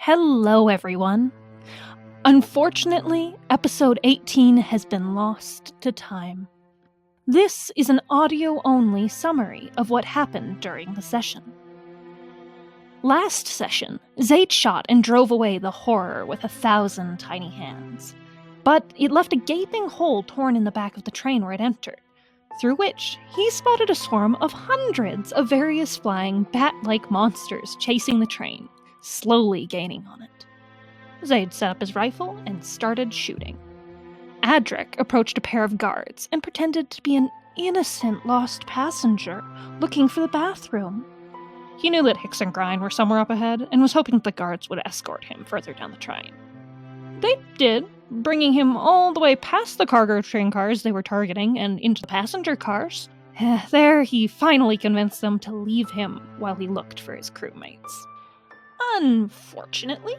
Hello, everyone. Unfortunately, episode 18 has been lost to time. This is an audio-only summary of what happened during the session. Last session, Zayd shot and drove away the horror with 1,000 tiny hands. But it left a gaping hole torn in the back of the train where it entered, through which he spotted a swarm of hundreds of various flying bat-like monsters chasing the train, slowly gaining on it. Zayd set up his rifle and started shooting. Adric approached a pair of guards and pretended to be an innocent lost passenger looking for the bathroom. He knew that Hicks and Grine were somewhere up ahead and was hoping that the guards would escort him further down the train. They did, bringing him all the way past the cargo train cars they were targeting and into the passenger cars. There, he finally convinced them to leave him while he looked for his crewmates. Unfortunately,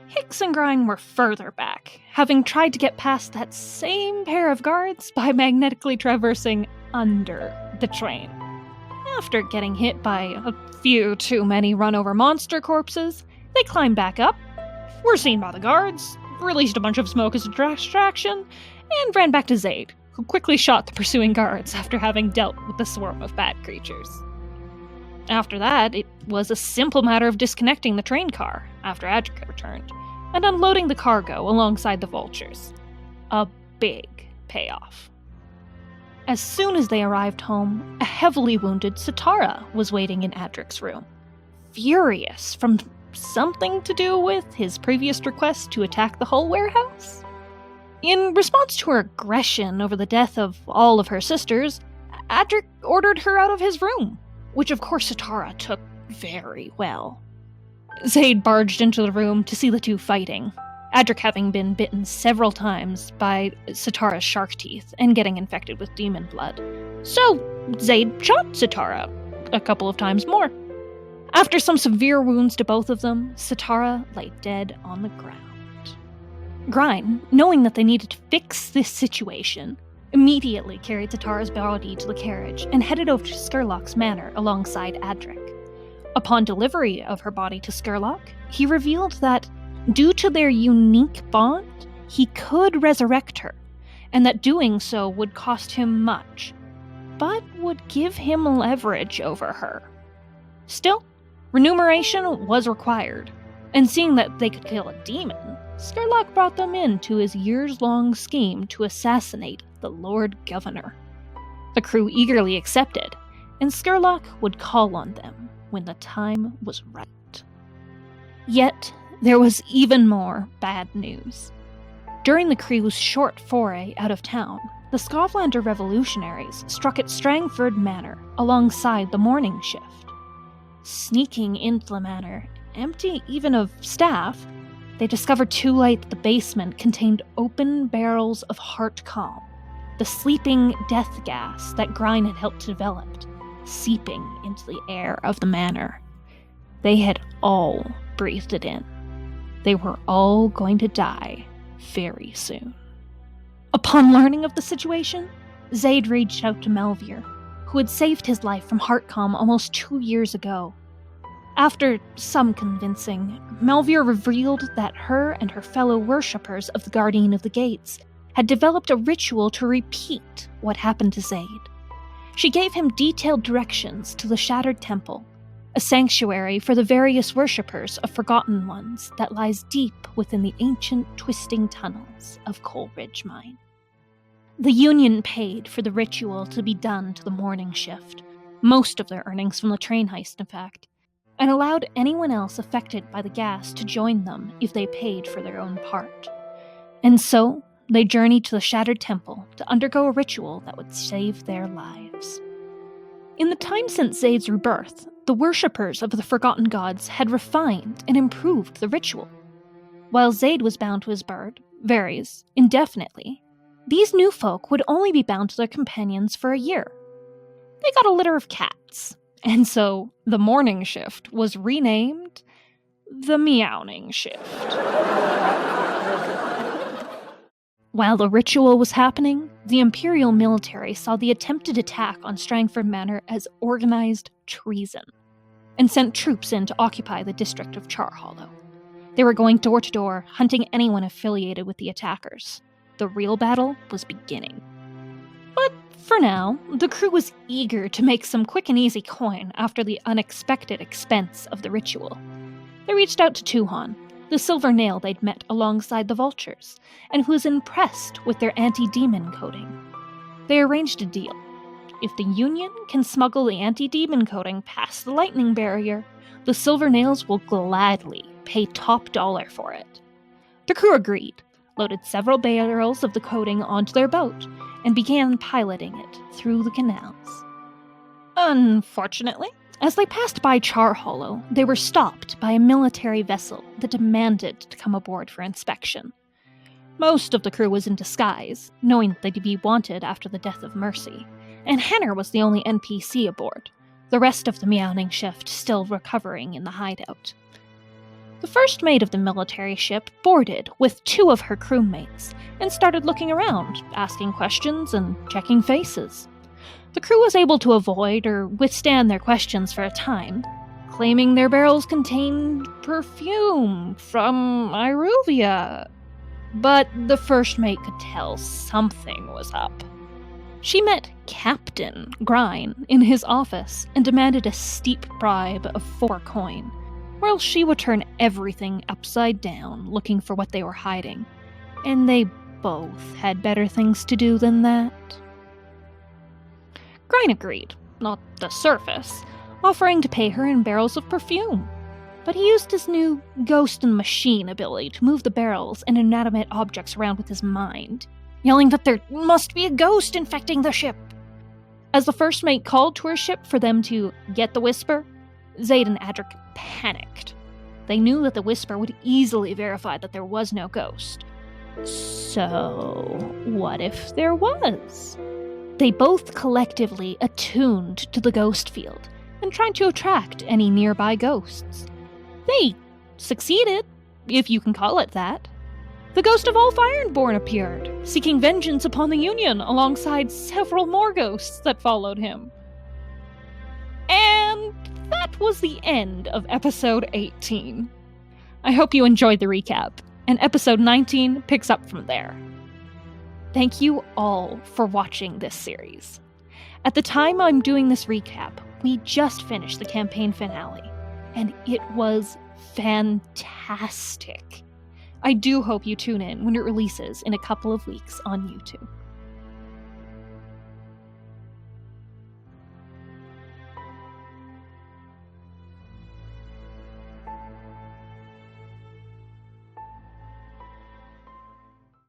Hicks and Grine were further back, having tried to get past that same pair of guards by magnetically traversing under the train. After getting hit by a few too many run-over monster corpses, they climbed back up, were seen by the guards, released a bunch of smoke as a distraction, and ran back to Zayd, who quickly shot the pursuing guards after having dealt with the swarm of bat creatures. After that, it was a simple matter of disconnecting the train car after Adric returned, and unloading the cargo alongside the vultures. A big payoff. As soon as they arrived home, a heavily wounded Sitara was waiting in Adric's room. Furious from something to do with his previous request to attack the Hull warehouse? In response to her aggression over the death of all of her sisters, Adric ordered her out of his room, which of course Sitara took very well. Zayd barged into the room to see the two fighting, Adric having been bitten several times by Sitara's shark teeth and getting infected with demon blood. So Zayd shot Sitara a couple of times more. After some severe wounds to both of them, Sitara lay dead on the ground. Grine, knowing that they needed to fix this situation, immediately carried Sitara's body to the carriage and headed over to Skurlock's manor alongside Adric. Upon delivery of her body to Skurlock, he revealed that, due to their unique bond, he could resurrect her, and that doing so would cost him much, but would give him leverage over her. Still, remuneration was required, and seeing that they could kill a demon, Skurlock brought them into his years-long scheme to assassinate the Lord Governor. The crew eagerly accepted, and Skurlock would call on them when the time was right. Yet, there was even more bad news. During the crew's short foray out of town, the Skovlander revolutionaries struck at Strangford Manor alongside the morning shift. Sneaking into the manor, empty even of staff, they discovered too late that the basement contained open barrels of heart calm, the sleeping death gas that Grine had helped develop, seeping into the air of the manor. They had all breathed it in. They were all going to die very soon. Upon learning of the situation, Zayd reached out to Melvier, who had saved his life from Heartcom almost 2 years ago. After some convincing, Melvier revealed that her and her fellow worshippers of the Guardian of the Gates had developed a ritual to repeat what happened to Zayd. She gave him detailed directions to the Shattered Temple, a sanctuary for the various worshippers of Forgotten Ones that lies deep within the ancient twisting tunnels of Coalridge Mine. The Union paid for the ritual to be done to the morning shift, most of their earnings from the train heist, in fact, and allowed anyone else affected by the gas to join them if they paid for their own part. And so, they journeyed to the Shattered Temple to undergo a ritual that would save their lives. In the time since Zayd's rebirth, the worshippers of the Forgotten Gods had refined and improved the ritual. While Zayd was bound to his bird, Varys, indefinitely, these new folk would only be bound to their companions for a year. They got a litter of cats, and so the morning shift was renamed the Meowning Shift. While the ritual was happening, the Imperial military saw the attempted attack on Strangford Manor as organized treason, and sent troops in to occupy the district of Charhollow. They were going door to door, hunting anyone affiliated with the attackers. The real battle was beginning. But for now, the crew was eager to make some quick and easy coin after the unexpected expense of the ritual. They reached out to Tuhon, the silver nail they'd met alongside the vultures, and who was impressed with their anti-demon coating. They arranged a deal. If the Union can smuggle the anti-demon coating past the lightning barrier, the silver nails will gladly pay top dollar for it. The crew agreed, loaded several barrels of the coating onto their boat, and began piloting it through the canals. Unfortunately, as they passed by Char Hollow, they were stopped by a military vessel that demanded to come aboard for inspection. Most of the crew was in disguise, knowing that they'd be wanted after the death of Mercy, and Henner was the only NPC aboard, the rest of the Meowning shift still recovering in the hideout. The first mate of the military ship boarded with 2 of her crewmates and started looking around, asking questions and checking faces. The crew was able to avoid or withstand their questions for a time, claiming their barrels contained perfume from Iruvia. But the first mate could tell something was up. She met Captain Grine in his office and demanded a steep bribe of 4 coin, or else she would turn everything upside down looking for what they were hiding. And they both had better things to do than that. Grine agreed, not the surface, offering to pay her in barrels of perfume. But he used his new ghost and machine ability to move the barrels and inanimate objects around with his mind, yelling that there must be a ghost infecting the ship. As the first mate called to her ship for them to get the Whisper, Zaid and Adric panicked. They knew that the Whisper would easily verify that there was no ghost. So, what if there was? They both collectively attuned to the ghost field and tried to attract any nearby ghosts. They succeeded, if you can call it that. The ghost of Ulf Ironborn appeared, seeking vengeance upon the Union alongside several more ghosts that followed him. And that was the end of episode 18. I hope you enjoyed the recap, and episode 19 picks up from there. Thank you all for watching this series. At the time I'm doing this recap, we just finished the campaign finale, and it was fantastic. I do hope you tune in when it releases in a couple of weeks on YouTube.